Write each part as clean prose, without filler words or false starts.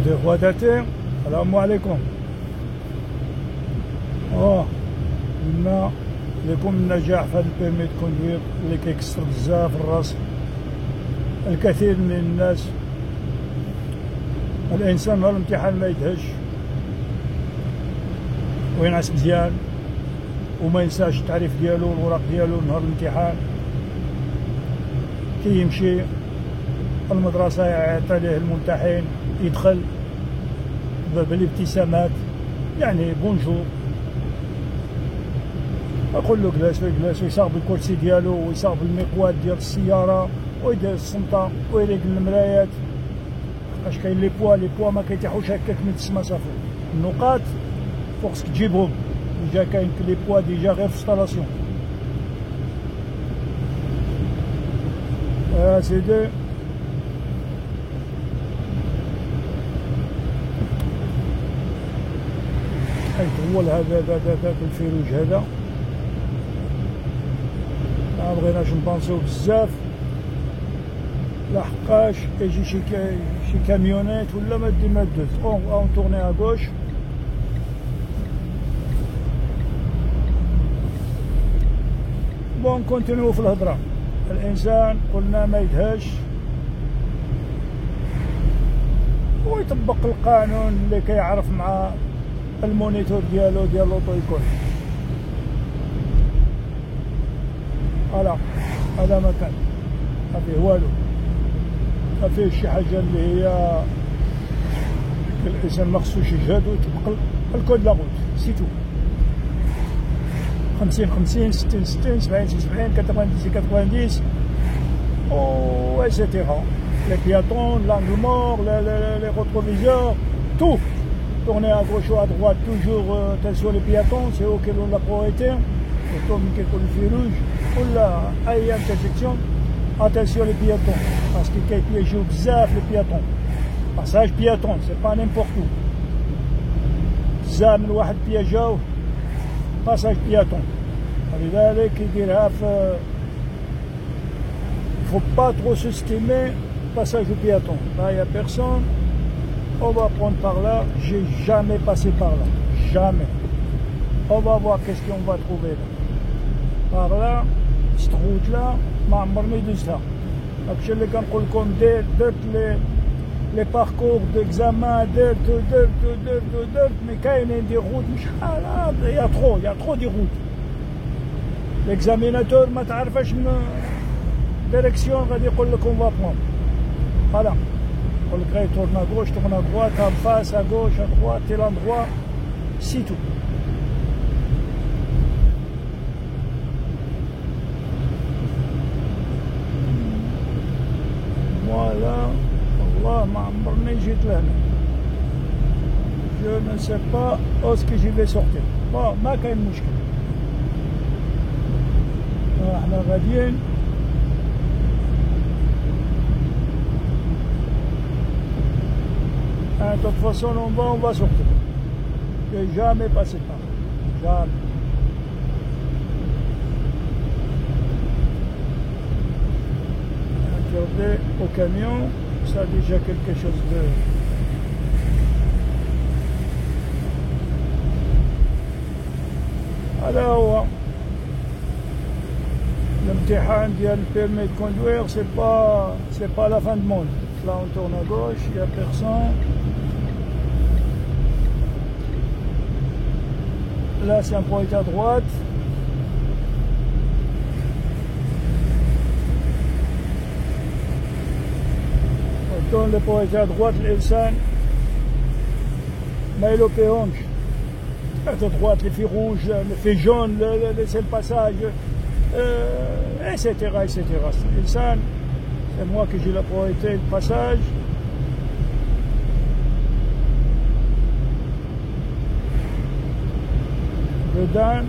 خواتاتي السلام عليكم. قلنا لكم النجاح في هذا البيرمي دو كوندوير اللي كيكسر بزاف الراس الكثير من الناس. الانسان نهار الامتحان ما يدهش وينعس مزيان وما ينساش التعريف ديالو والوراق ديالو نهار الامتحان. كي يمشي المدرسة يعطي ليه الممتحن يدخل بالابتسامات يعني بونجور، أقول له جلاس ويجلاس ويصاغب الكرسي ديالو ويصاغب المقواد ديال السيارة ويدير الصمتة ويريق المرايات. اش كاين لي بوا ما كيتيحوش هكاك من السما صافي. النقاط فوقك تجيبهم ديجا كاين لي بوا ديجا غير في الانستالاسيون. سيدي حيت هو هذا الفيروج هذا ما بغيناش نبانسيو بزاف لحقاش يجي شي كاميونيت ولا ما دي ما دوز. اون تورني ا غوش بون كونتينيو في الهضره. الانسان قلنا ما يدهش ويطبق القانون اللي كيعرف مع المونيتور ديالو ديال لوطو يكون. فوالا هذا ما كان ما فيه والو، ما فيه شي حاجه اللي هي الانسان ما خصوش يجهد ويطبق الكود لاغوت سيتو. 50 60 70 90 90 و ايتترا. Les piétons, l'angle mort, les rétroviseurs, tout. Tourner à gauche ou à droite, toujours attention les piétons, c'est eux qui ont la priorité. Et comme il y a le fil rouge, ou là, à intersection, attention les piétons. Parce que quelqu'un joue bzaf les piétons. Passage piéton, c'est pas n'importe où. Bzaf من واحد بيجاو passage piéton. فلذلك يديرها في faut pas trop s'estimer passage au piéton. Là, il n'y a personne. On va prendre par là. J'ai jamais passé par là. Jamais. On va voir qu'est-ce qu'on va trouver là. Par là, cette route-là, ما عمرني دوزتها. هادشي اللي كنقول لكم درت لي باركور ديكزامان درت مي كاينين دي روت مش حالة. يا ترو دي روت. ليكزاميناتور ما تعرفش من ديريكسيون غادي يقول لك اون فا بروند. فوالا يقول لك غير تورن ا غوش تورن ا دروات ا فاس ا غوش ا دروات تي لاندروا سي تو. فوالا والله ما عمرني جيت لهنا. جو نو سي با اوسكي جي في سورتي. بون ما كاين مشكل. احنا غاديين de toute façon on va sortir. J'ai jamais passé par là. Jamais. Regardez au camion, ça a déjà quelque chose de... هذا هو الامتحان ديال البيرمي دو كوندوير. c'est pas la fin du monde. Là on tourne à gauche, il n'y a personne. Là c'est un point à droite. On tourne le point à droite, l'insan ما يلوبيهمش. À droite les fils rouges, les fils jaunes, c'est le passage, etc. L'insan, c'est moi que j'ai la priorité de passage. Je donne.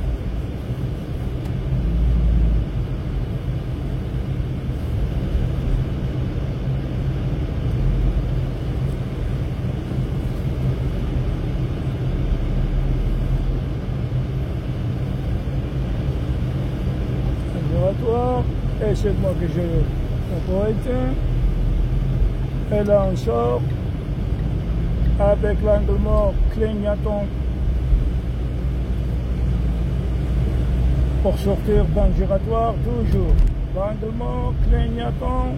Et c'est moi que j'ai la priorité. Et là on sort. avec l'angle mort clignotant pour sortir d'un giratoire, toujours l'angle mort clignotant.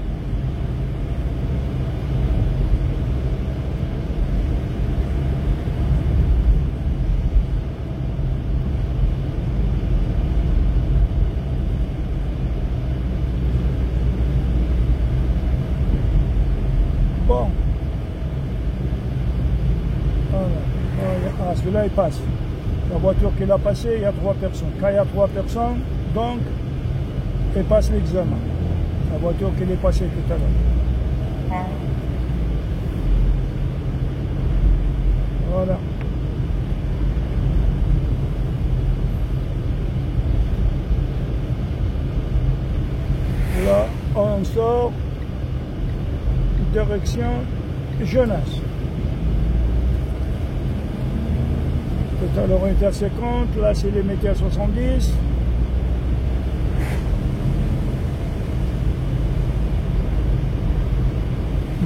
Bon. Voilà. Ah, celui-là il passe. La voiture qu'il a passée, il y a 3 personnes. Quand il y a 3 personnes, donc, il passe l'examen. La voiture qu'il est passée tout à l'heure. Voilà. Là, on sort direction Genasse. Tout à l'heure on était à 50, là c'est les métiers à 70.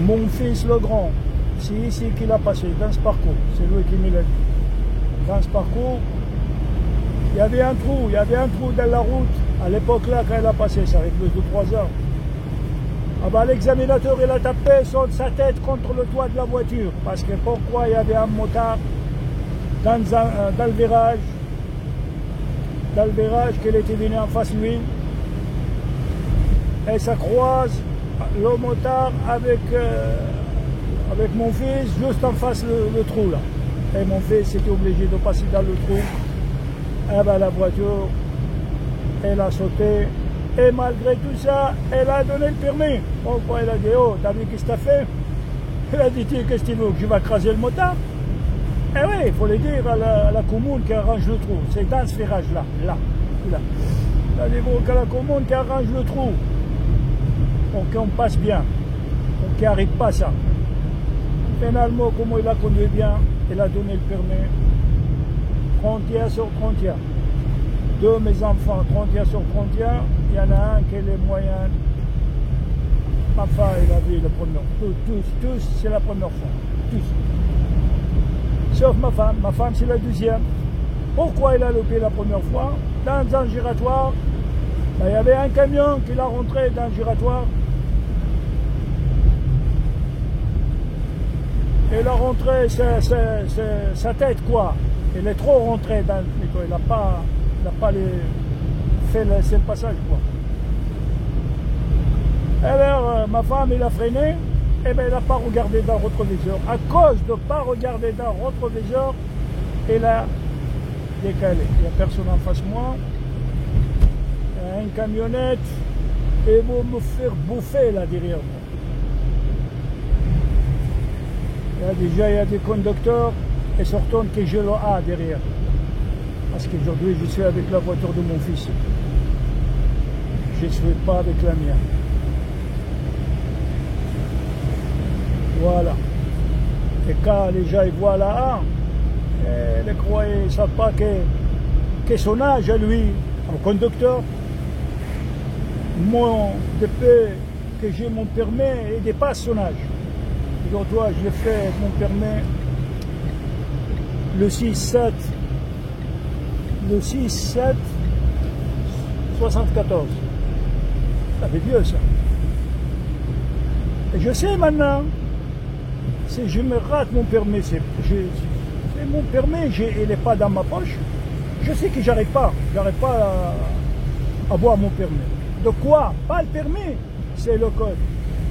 Mon fils le grand, c'est ici qu'il a passé, dans ce parcours, c'est lui qui me l'a dit. Dans ce parcours, il y avait un trou dans la route, à l'époque là quand il a passé, ça avait plus de 3 heures. Ah bah, l'examinateur il a tapé sa tête contre le toit de la voiture, parce que pourquoi il y avait un motard dans le virage qu'il était venu en face de lui, et ça croise le motard avec mon fils juste en face le trou là, et mon fils était obligé de passer dans le trou. Et ben la voiture elle a sauté, et malgré tout ça elle a donné le permis. Pourquoi? Elle a dit: oh, t'as vu qu'est-ce que t'as fait? Elle a dit: qu'est-ce que tu veux, que je vais craser le motard? Eh oui, il faut le dire à la commune qui arrange le trou. C'est dans ce virage-là, là. Il a dit: bon, qu'à la commune qui arrange le trou, pour qu'on passe bien, pour qu'il n'arrive pas ça. Finalement, comme il a conduit bien, il a donné le permis. 31 sur 31. Deux mes enfants, 31 sur 31, il y en a un qui est les moyens. Ma femme, il a vu le premier. Tous, c'est la première fois. Tous. Sauf ma femme c'est la deuxième. Pourquoi il a loupé la première fois? Dans un giratoire, ben, il y avait un camion qui l'a rentré dans le giratoire. Il a rentré sa tête, quoi. Il est trop rentré dans le truc. Il n'a pas fait le passage, quoi. Alors, ma femme, il a freiné. Eh bien, il n'a pas regardé dans le rétroviseur. À cause de ne pas regarder dans le rétroviseur, il a décalé. Il n'y a personne en face de moi. Il y a une camionnette. Et vous me faire bouffer là derrière moi. Il y a des conducteurs et surtout que je le ai derrière. Parce qu'aujourd'hui, je suis avec la voiture de mon fils. Je ne suis pas avec la mienne. Voilà. Et quand les gens ils voient là, ils croient, ils ne savent pas que son âge à lui, un conducteur, depuis que j'ai mon permis, il dépasse son âge. Donc toi, je l'ai fait mon permis le 6-7 74. Ça fait vieux ça. Et je sais maintenant, si je me rate mon permis, c'est mon permis, il n'est pas dans ma poche. Je sais que j'arrive pas à avoir mon permis. De quoi? Pas le permis, c'est le code.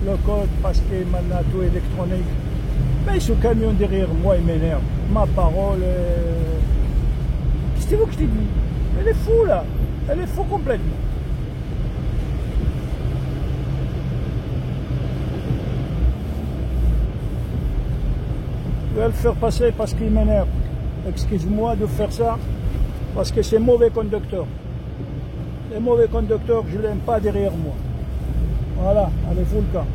Le code, parce que maintenant tout est électronique. Mais ce camion derrière moi, il m'énerve. Ma parole, qu'est-ce que tu veux que je te dise? Elle est fou là, elle est fou complètement. Je vais le faire passer parce qu'il m'énerve. Excuse-moi de faire ça, parce que c'est mauvais conducteur. Les mauvais conducteurs, je ne l'aime pas derrière moi. Voilà, allez, vous le cas.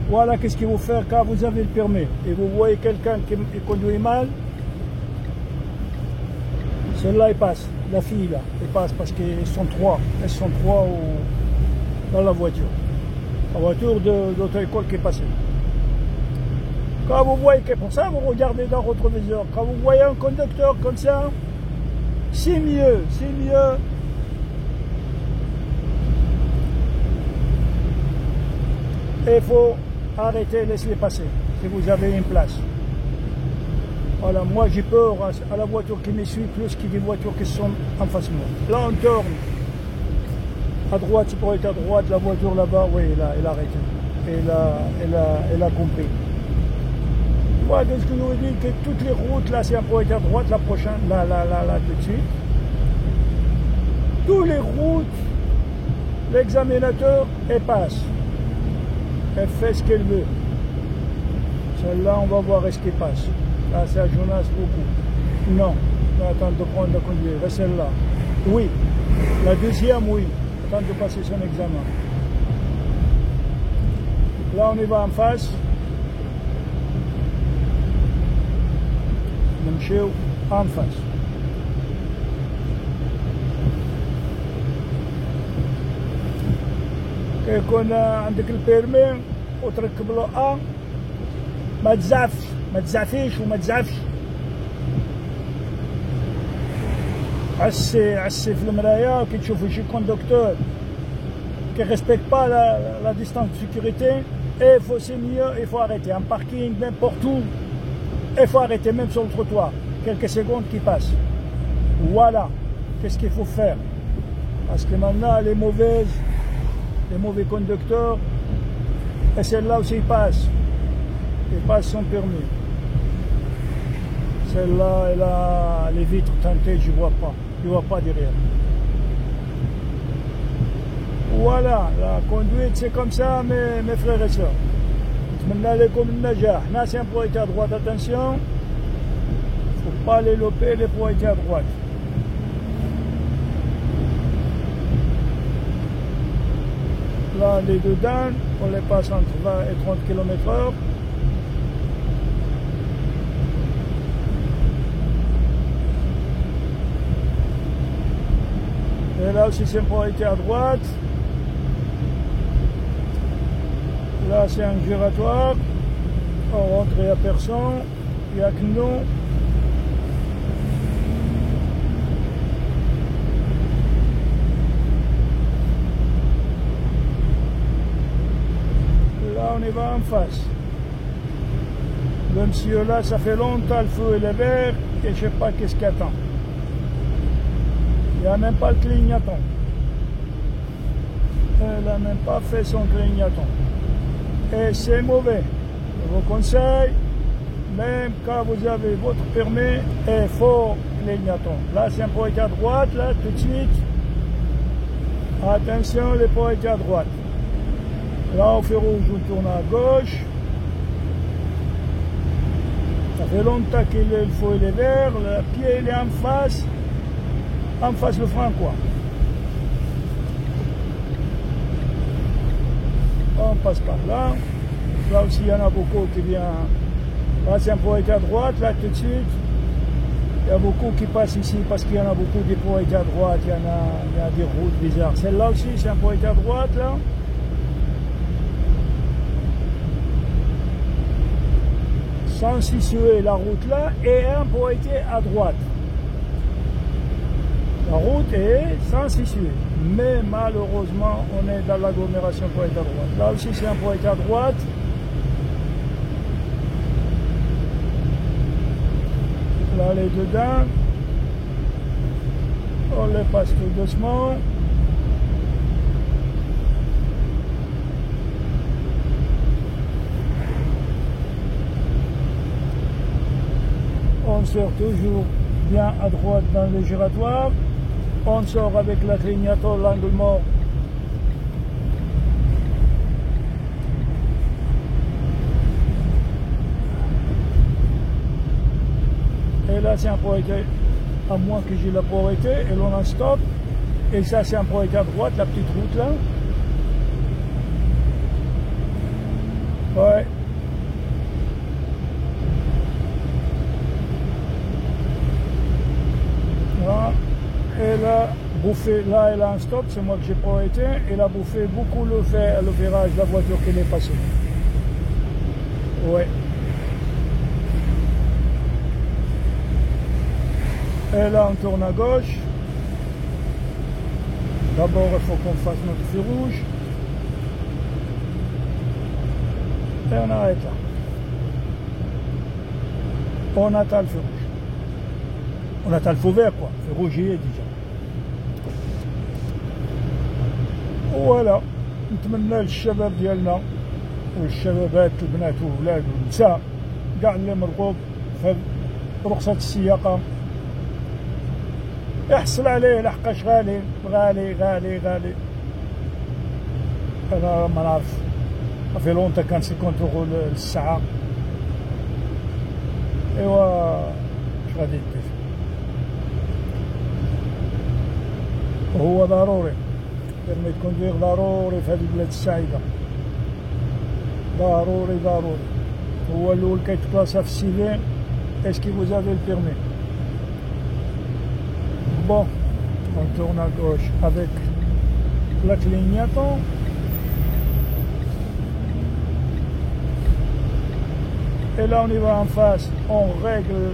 Voilà qu'est-ce qu'il faut faire quand vous avez le permis. Et vous voyez quelqu'un qui conduit mal, celle-là, il passe. La fille, là, elle passe parce qu'elles sont trois. Elles sont trois dans la voiture. La voiture de l'auto-école qui est passée. Quand vous voyez que pour ça, vous regardez dans votre rétroviseur. Quand vous voyez un conducteur comme ça, c'est mieux, c'est mieux. Et il faut arrêter, laisser passer, si vous avez une place. Voilà, moi j'ai peur à la voiture qui me suit plus qu'il y a des voitures qui sont en face de moi. Là on tourne. À droite, c'est pour être à droite, la voiture là-bas, oui, elle a arrêté. Elle a compris. Moi, de ce que je vous dis, que toutes les routes, là, c'est pour être à droite, la prochaine, là, tout de suite. Toutes les routes, l'examinateur, elle passe. Elle fait ce qu'elle veut. Celle-là, on va voir ce qui passe. Là, c'est à Jonas beaucoup. Non, attends de prendre la conduire. Et celle-là, oui. La deuxième, oui. Attends de passer son examen. Là, on y va en face. نمشيو en face. كي يكون عندك البيرمي وتركب له ما تزعفيش وما تزعفش. عسي في المرايا كي تشوفي شي كوندكتور qui ne respecte pas la distance de sécurité, et c'est mieux, il faut arrêter. En parking, n'importe où, il faut arrêter, même sur le trottoir. Quelques secondes qui passent. Voilà, qu'est-ce qu'il faut faire. Parce que maintenant, les mauvais conducteurs, et celle-là aussi, ils passent son permis. Celle-là, elle a les vitres teintées, je ne vois pas derrière. Voilà, la conduite c'est comme ça, mes frères et sœurs. Nation pour être à droite, attention, il ne faut pas les loper, les pour être à droite. Là, les deux dames, on les passe entre 20 et 30 km/h. Et là aussi, c'est pour être à droite. Là, c'est un giratoire. On rentre, il n'y a personne. Il n'y a que nous. Là, on y va en face. Le monsieur là, ça fait longtemps, le feu est vert, et je ne sais pas qu'est-ce qu'il attend. Il n'y a même pas le clignotant. Elle n'a même pas fait son clignotant. Et c'est mauvais. Je vous conseille, même quand vous avez votre permis, il faut clignotant. Là, c'est un point à droite, là, tout de suite. Attention, les points à droite. Là, au feu rouge, on tourne à gauche. Ça fait longtemps que le feu est vert, le pied il est en face le frein, quoi. On passe par là. Là aussi, il y en a beaucoup qui viennent. Là, c'est un point à droite, là, tout de suite. Il y a beaucoup qui passent ici parce qu'il y en a beaucoup des points à droite. Il y a des routes bizarres. Celle-là aussi, c'est un point à droite, là. Sans situer la route là et un point à droite. La route est sans situer. Mais malheureusement, on est dans l'agglomération point à droite. Là aussi, c'est un point à droite. Là, les deux dames. On les passe tout doucement. On sort toujours bien à droite dans le giratoire. On sort avec la clignotant, l'angle mort. Et là, c'est un priorité, à moins que j'ai la priorité, et l'on en stop. Et ça, c'est un priorité à droite, la petite route là. Ouais. Voilà. Et là, bouffé, là, elle a un stop, c'est moi que j'ai priorité. Elle a bouffé beaucoup le virage, la voiture qui est passée. Ouais. Et là, on tourne à gauche. D'abord, il faut qu'on fasse notre feu rouge. Et on arrête là. On attend le feu rouge. On attend le feu vert, quoi. Le feu rouge, il est déjà. Voilà. نتمنى للشباب ديالنا والشبابات البنات والولاد والنساء كاع اللي مرغوب في رخصة السياقة يحصل عليه لحقاش غالي غالي غالي غالي. أنا ما نعرف صافي لونطا كان 50 يورو للساعة. إيوا اش غادي دير. وهو ضروري بيرمي كوندوير ضروري في هذه البلاد السعيدة. ضروري ضروري. هو الأول كيتبلاصا في السيفي اسكي vous avez le permis. Bon, on tourne à gauche avec la clignotant. Et là on y va en face, on règle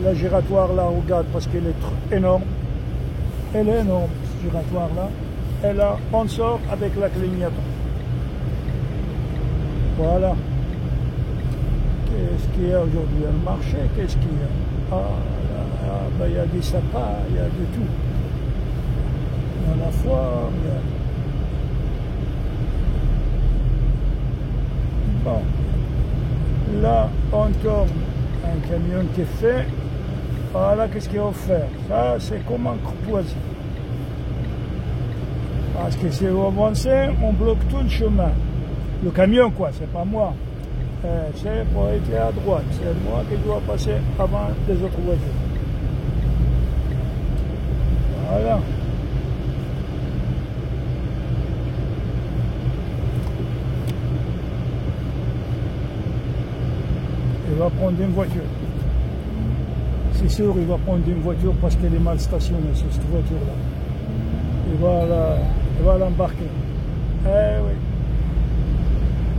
la giratoire là, regarde, parce qu'elle est énorme. Elle est énorme, cette giratoire là. Et là, on sort avec la clignotant. Voilà. Qu'est-ce qu'il y a aujourd'hui? Le marché, qu'est-ce qu'il y a? Ben, il y a des sapins, il y a de tout. Il y a la foire, il y a... Bon. Là, on tourne un camion qui est fait. Voilà, qu'est-ce qu'il faut faire? Ça, c'est comme un courtoisie. Parce que si vous avancez, on bloque tout le chemin. Le camion, quoi, c'est pas moi. C'est pour être à droite. C'est moi qui dois passer avant les autres voitures. Voilà. Il va prendre une voiture. C'est sûr, il va prendre une voiture parce qu'elle est mal stationnée, sur cette voiture-là. Il va l'embarquer. Eh oui.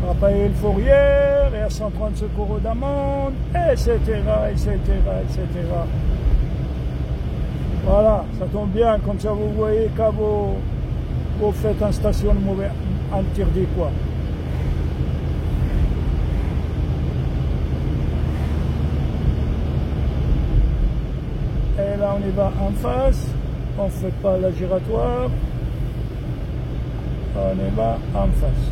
Il va payer le fourrière, et à 135 € d'amende, etc., etc., etc. Voilà, ça tombe bien, comme ça vous voyez quand vous faites un stationnement interdit, quoi. Et là on y va en face, on ne fait pas la giratoire, on y va en face.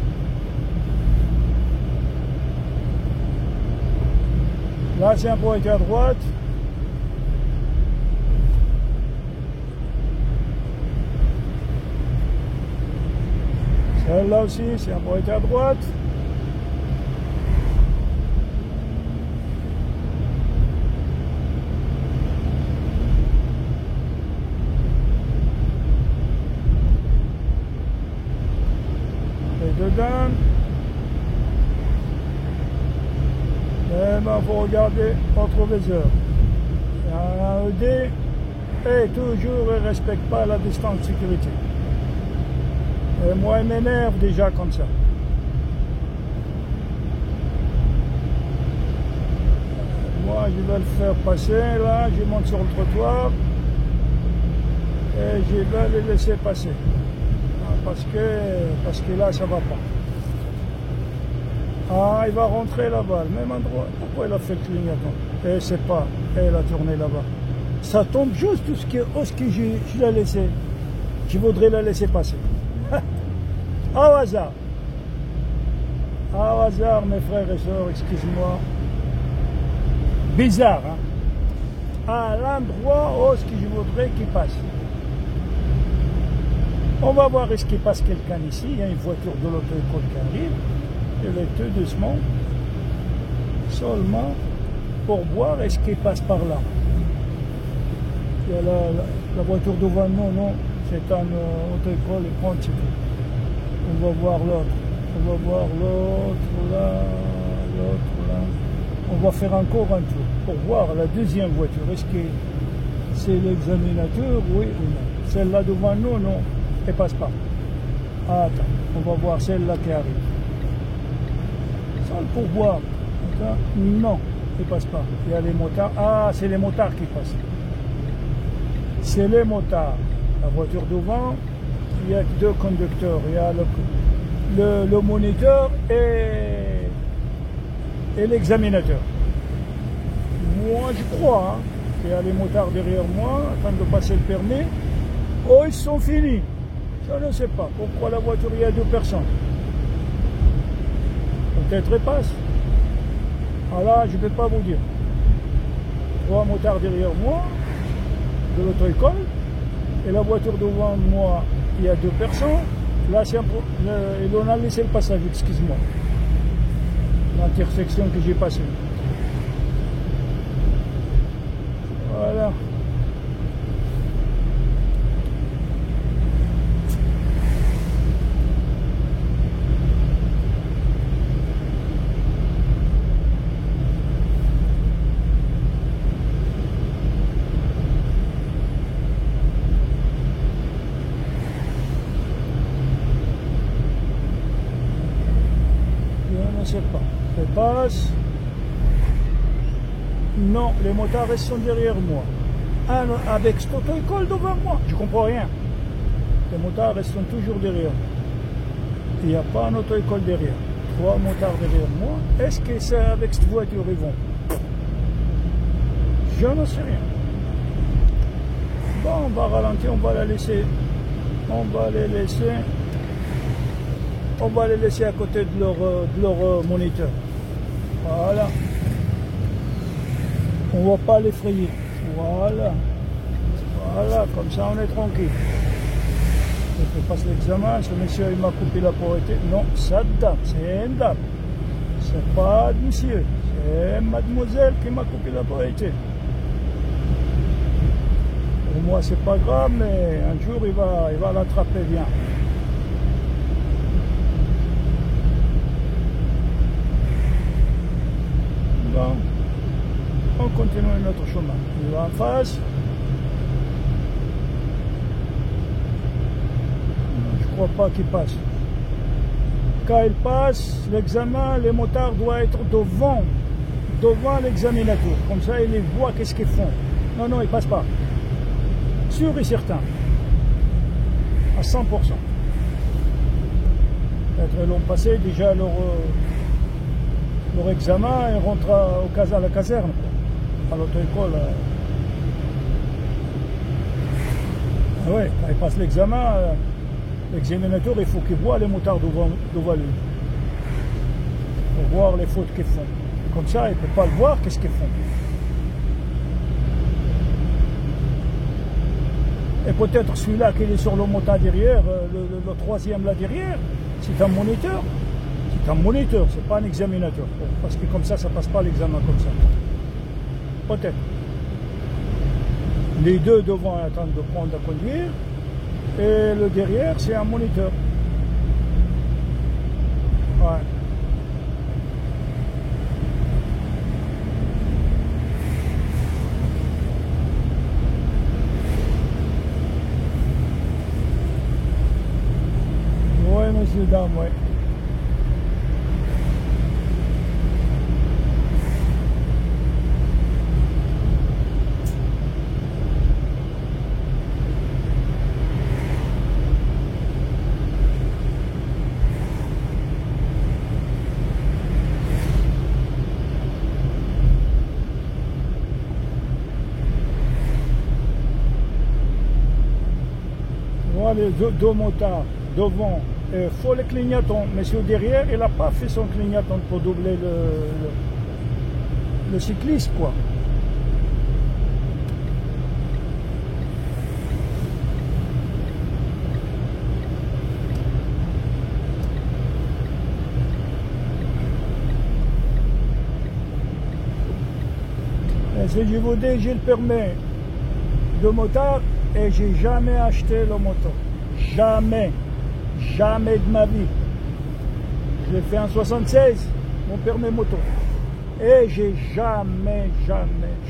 Là c'est un pour être à droite. Celle-là aussi c'est un pour être à droite. Dedans, et ben faut regarder votre viseur. Il y a un ED et toujours il ne respecte pas la distance de sécurité. Et moi il m'énerve déjà comme ça. Moi je vais le faire passer là, je monte sur le trottoir et je vais le laisser passer. Parce que là ça va pas. Ah, il va rentrer là-bas, le même endroit. Pourquoi il a fait le clignotant? Et c'est pas, et il a tourné là-bas. Ça tombe juste tout ce que je l'ai laissé. Je voudrais la laisser passer. Au hasard. Au hasard, mes frères et sœurs, excusez-moi. Bizarre, hein? À l'endroit où ce que je voudrais qu'il passe. On va voir est-ce qu'il passe quelqu'un ici. Il y a une voiture de l'auto-école qui arrive. Je vais tout doucement, seulement pour voir est-ce qu'il passe par là. Il y a la voiture devant nous, non, c'est un auto-école et prend, c'est tout. On va voir l'autre. On va voir l'autre là, l'autre là. On va faire encore un tour pour voir la deuxième voiture. Est-ce que c'est l'examinateur, oui ou non? Celle-là devant nous, non. Elle passe pas. Ah, attends, on va voir celle-là qui arrive. Sans le pourboire. Non, ils passent pas. Il y a les motards. Ah, c'est les motards qui passent. C'est les motards. La voiture devant, il y a deux conducteurs. Il y a le moniteur et l'examinateur. Moi, je crois qu'il y a les motards derrière moi, en train de passer le permis. Oh, ils sont finis. Je ne sais pas pourquoi la voiture, il y a deux personnes. Peut-être ils passent. Alors, je ne peux pas vous dire. Trois motards derrière moi, de l'auto-école, et la voiture devant moi, il y a deux personnes. Là, ils ont laissé le passage, excuse-moi. L'intersection que j'ai passée. Voilà. Je ne sais pas. Je passe. Non, les motards sont derrière moi. Avec cette auto-école devant moi. Je ne comprends rien. Les motards sont toujours derrière moi. Il n'y a pas une auto-école derrière. Trois motards derrière moi. Est-ce que c'est avec cette voiture ils vont? Je ne sais rien. Bon, on va ralentir, on va la laisser. On va les laisser. On va les laisser à côté de leur moniteur. Voilà. On ne va pas l'effrayer. Voilà. Voilà, comme ça on est tranquille. Je passe l'examen, ce monsieur il m'a coupé la priorité. Non, cette dame, c'est une dame. C'est pas monsieur, c'est mademoiselle qui m'a coupé la priorité. Pour moi c'est pas grave, mais un jour il va l'attraper bien. Bon. On continue notre chemin. Il va en face. Je ne crois pas qu'il passe. Quand il passe, l'examen, les motards doivent être devant l'examinateur. Comme ça, ils voient qu'est-ce qu'ils font. Non, non, ils ne passent pas. Sûr et certain. À 100%. Peut-être ils l'ont passé déjà leur examen et rentrent à la caserne. À l'auto-école. Ah ouais, quand il passe l'examen, l'examinateur, il faut qu'il voit les motards devant lui. Pour voir les fautes qu'ils font. Comme ça, il ne peut pas le voir, qu'est-ce qu'ils font. Et peut-être celui-là qui est sur le motard derrière, le troisième là derrière, c'est un moniteur. C'est un moniteur, c'est pas un examinateur. Parce que comme ça passe pas l'examen comme ça. Peut-être. Les deux devant attendent de prendre à conduire et le derrière c'est un moniteur. Ouais. Oui, monsieur, dame, oui. Les deux motards devant, il faut le clignotant, mais sur derrière, il n'a pas fait son clignotant pour doubler le cycliste, quoi. Et si je vous dis, j'ai le permis de motard et j'ai jamais acheté le moto. Jamais. Jamais de ma vie. Je l'ai fait en 76, mon permis moto. Et j'ai jamais, je ne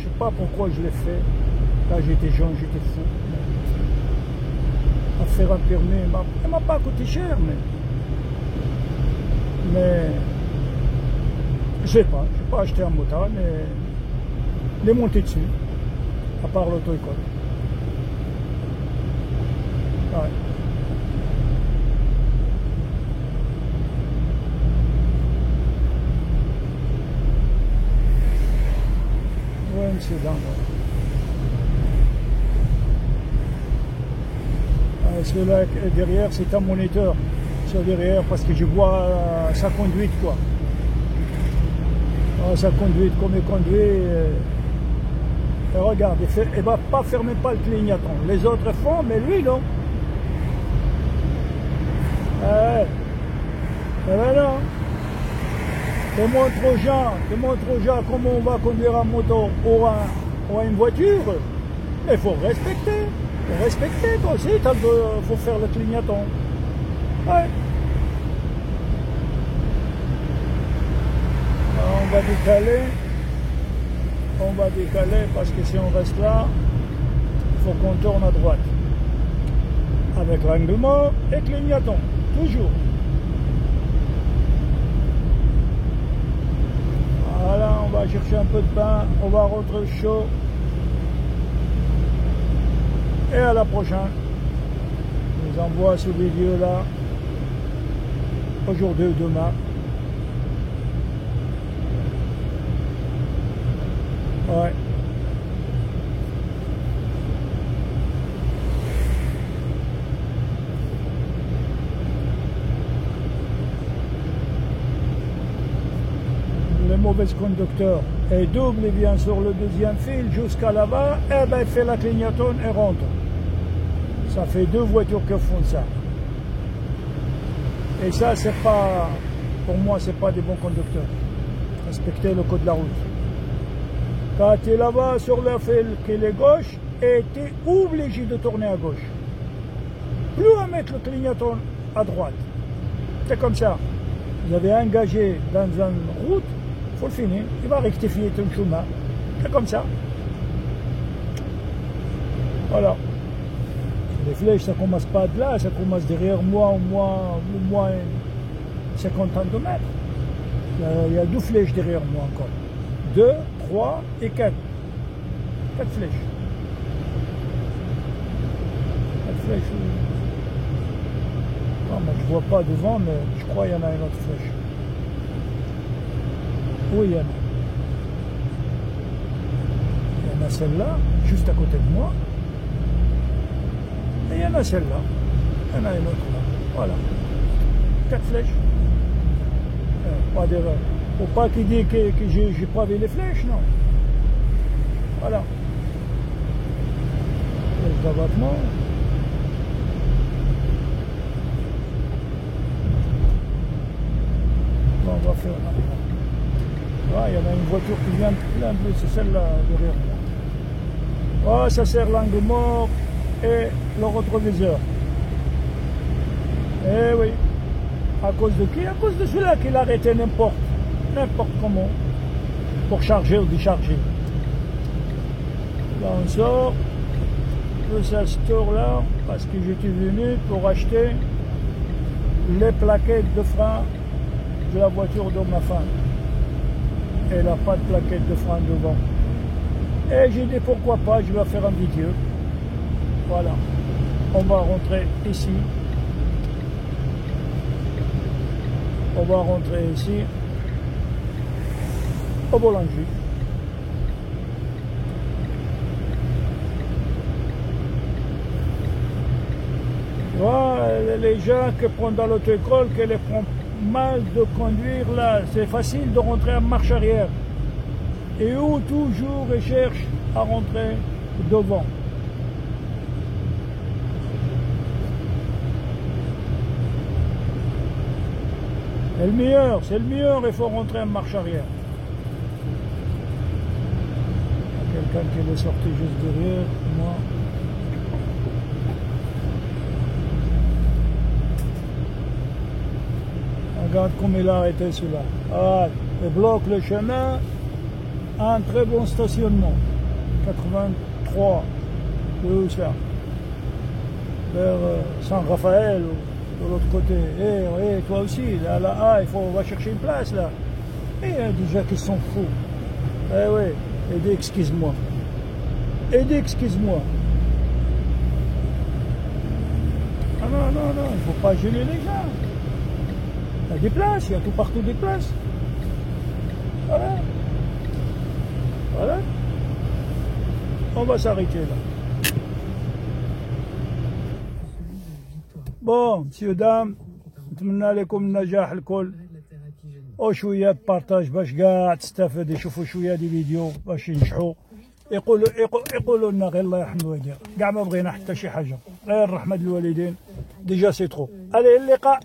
sais pas pourquoi je l'ai fait. Là j'étais jeune, j'étais fou. À faire un permis, il ne m'a pas coûté cher, mais Je sais pas, je n'ai pas acheté un motard, mais les monter dessus, à part l'auto-école. Ouais. Ouais, c'est dingue. Celui-là derrière, c'est un moniteur. Sur derrière, parce que je vois sa conduite, quoi. Sa conduite, comme il conduit. Et regarde, il ne va pas fermer pas le clignotant. Les autres font, mais lui, non. Et ben non. Démontre aux gens comment on va conduire en moto ou une voiture. Il faut respecter. Respecter, toi aussi, il faut faire le clignotant. Ouais. Alors, on va décaler parce que si on reste là, il faut qu'on tourne à droite. Avec l'angle mort et clignotant, toujours. Voilà, on va chercher un peu de pain, on va rentrer chaud. Et à la prochaine. Je vous envoie ce vidéo là aujourd'hui ou demain. Ouais. Les mauvais conducteurs et double, il vient sur le deuxième fil jusqu'à là-bas, et ben il fait la clignotant et rentre. Ça fait 2 voitures qui font ça. Et ça, c'est pas, pour moi, c'est pas des bons conducteurs. Respectez le code de la route. Quand tu es là-bas sur le fil qui est gauche, et tu es obligé de tourner à gauche. Plus à mettre le clignotant à droite. C'est comme ça. Vous avez engagé dans une route, il faut le finir. Il va rectifier tout le chemin. C'est comme ça. Voilà. Les flèches, ça ne commence pas de là, ça commence derrière moi, au moins 50 cm. Il y a 2 flèches derrière moi encore. 2, 3 et 4. 4 flèches. 4 flèches. Non, moi, je ne vois pas devant, mais je crois qu'il y en a une autre flèche. Oui, il y en a. Il y en a celle-là, juste à côté de moi. Et il y en a celle-là. Il y en a une autre là. Voilà. 4 flèches. Pas d'erreur. Faut pas qu'il dise que j'ai pas vu les flèches, non. Voilà. Le d'abattement. Bon, on va faire là. Voilà, il y en a une voiture qui vient plein bleu, c'est celle-là derrière moi. Oh, ça sert l'angle mort et le rétroviseur. Eh oui. À cause de qui? À cause de celui-là qui l'a arrêté n'importe comment. Pour charger ou décharger. Là on sort. De ce store-là, parce que j'étais venu pour acheter les plaquettes de frein de la voiture de ma femme. Elle n'a pas de plaquettes de frein devant. Et j'ai dit pourquoi pas, je vais faire une vidéo. Voilà. On va rentrer ici. On va rentrer ici au boulanger. Voilà, les gens qui prennent dans l'auto-école, qui les prennent mal de conduire là, c'est facile de rentrer en marche arrière. Et où toujours ils cherchent à rentrer devant. C'est le meilleur, il faut rentrer en marche arrière. Il y a quelqu'un qui est sorti juste derrière, moi. Regarde comme il a arrêté celui-là. Ah, il bloque le chemin. Un très bon stationnement. 83, où ça? Vers Saint-Raphaël ou de l'autre côté. Eh, toi aussi, là, on va chercher une place là. Et il y a déjà qui sont fous. Eh ouais, et dis excuse-moi. Et dis excuse-moi. Ah non, non, non, il ne faut pas gêner les gens. Il y a des places, il y a tout partout des places. Voilà. Voilà. On va s'arrêter là. Bon, messieurs, dames, نتمنى لكم النجاح الكل وشويه بارطاج باش كاع تستافد يشوفوا شويه دي فيديو باش ينجحوا يقولوا لنا غير الله يرحم الوالدين كاع ما بغينا حتى شي حاجه غير رحمه الوالدين ديجا سي ترو. الي اللقاء.